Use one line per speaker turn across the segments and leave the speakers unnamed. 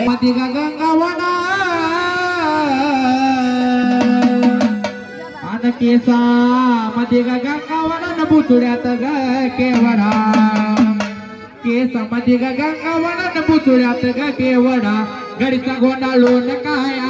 मदिगा गंगावना आन केसा मदिगा गंगावना न बुचुड्यात ग केवडा केस मदिगा गंगावना न बुचुड्यात ग केवडा गडीचा गोंडाळून काया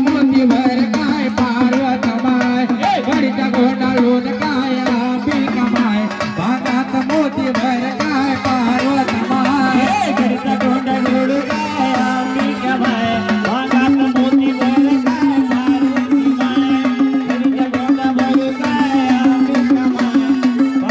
मोतीभर काय पार्वत माय गडीचा गोंडाळून काया बिलकमाय भागात मोतीभर काय पार्वत माय गडीचा गोंडाळून काया बिलकमाय भागात मोतीभर काय पार्वती माय गडीचा गोंडाळून काया बिलकमाय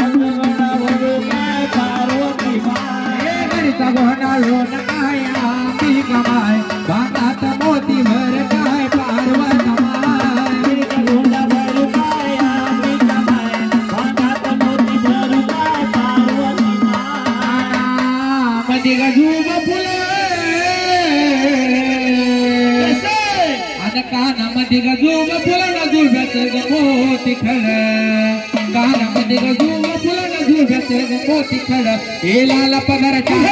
भागात गोंडाळून काय पार्वती माय गडीचा गोंडाळून काया बिलकमाय भागात मोतीभर काय पार्वत माय गडीचा गोंडाळून काया बिलकमाय भागात मोतीभर काय पार्वती माय मदिगा जुग फुले काना मदिगा जुग फुलन जुब्यात ग मोती खड काना मदिगा जुग फुलन जुब्यात ग मोती खड हे लाल पदर चार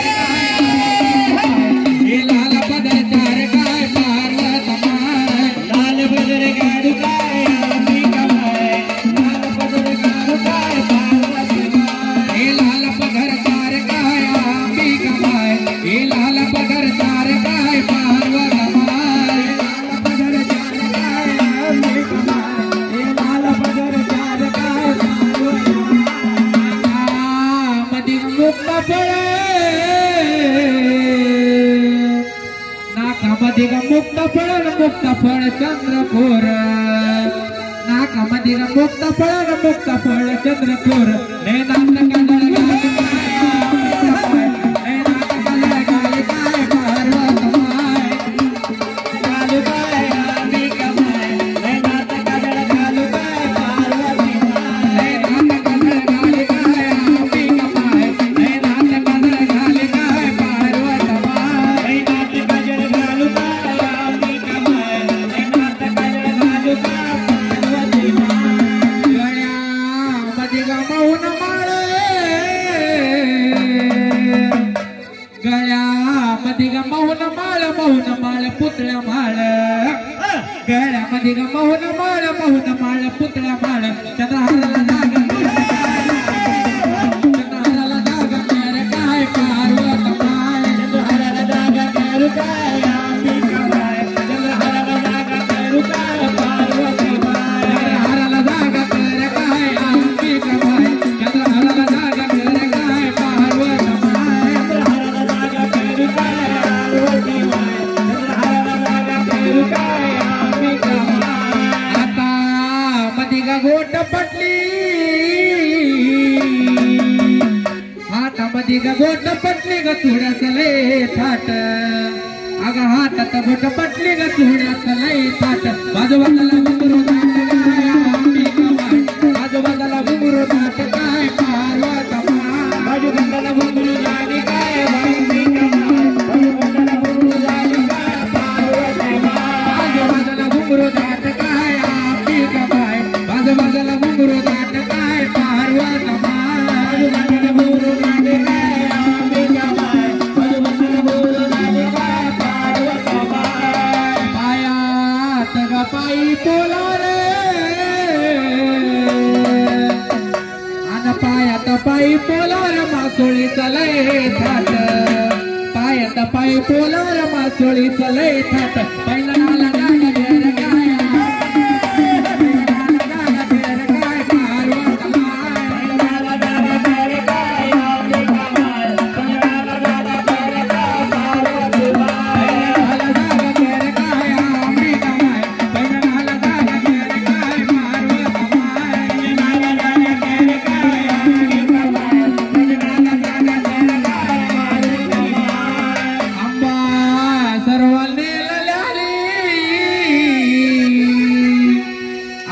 हे लाल पदर चार काय पार्वत माय लाल पदर गाडू काय अंबिकामाय लाल पदर गाडू काय पार्वती माय हे लाल पदर चार काय अंबिकामाय हे लाल पदर चार काय पार्वत माय लाल पदर चार काय अंबिकामाय हे लाल पदर चार काय पार्वत माय मदिगा मुक्त फळे नाकामदिगा मुक्त फळ चंद्रपूर नाकामदिगा मुक्त फळ चंद्रपूर नैनात काजळ घाली काय पार्वत माय घालू काय अंबिकामाय नैनात काजळ घालू काय पार्वती माय नैनात काजळ घाली काय अंबिकामाय नैनात काजळ घाली काय पार्वत माय नैनात काजळ घालू काय अंबिकामाय नैनात काजळ घालू काय पार्वती माय गळ्यामदिगा मौन माळे गळ्यामदिगा मौन माळ पुतळ्या माळ गळ्यामदिगा मौन माळ पुतळ्या माळ चंद्रहाराला जाग चंद्रहाराला जाग मेर काय पार्वत माय चंद्रहाराला जाग मेर काय अंबिकामाय चंद्रहाराला जाग मेर काय पार्वती माय चंद्रहाराला जाग मेर काय अंबिकामाय चंद्रहाराला जाग मेर काय पार्वत माय चंद्रहाराला जाग मेर काय पार्वती माय चंद्रहाराला जाग मेर काय अंबिकामाय आता मदिगा गोट पटली आता मदिगा गोट पटली ग चुड्याच लय थाट अग हातात गोट पटली ग चुड्याच लय थाट बाजूबाजूला घुंगरू दाट काय अंबिकामाय बाजूबाजूला घुंगरू दाट काय पार्वत माय बाजूबाजूला घुंगरू दाट काय अंबिकामाय बाजूबाजूला घुंगरू दाट काय पार्वत माय बाजूबाजूला घुंगरू दाट काय अंबिकामाय बाजूबाजूला घुंगरू दाट काय पार्वत माय बाजूबाजूला घुंगरू दाट काय अंबिकामाय बाजूबाजूला घुंगरू दाट काय पार्वत माय पायात ग पायी पोला रे आन पायात पायी पोलार मासोळीचा लय थाट पायात पायी पोलार मासोळीचा लय थाट पहिला नाला गाग घेर काय पार्वत माय पहिला नाला गाग घेर काय अंबिकामाय पहिला नाला गाग घेर काय पार्वती माय पहिला नाला गाग घेर काय अंबिकामाय पहिला नाला गाग घेर काय पार्वत माय पहिला नाला गाग घेर काय अंबिकामाय पहिला नाला गाग घेर काय पार्वती माय आंबा सर्व नेलल्या रे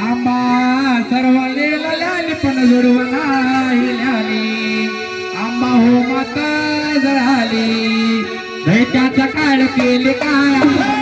आंबा सर्व नेलल्या पण जुडव नाही ल्याली आंबा हो माता जळाली दैत्याचा काळ केले काय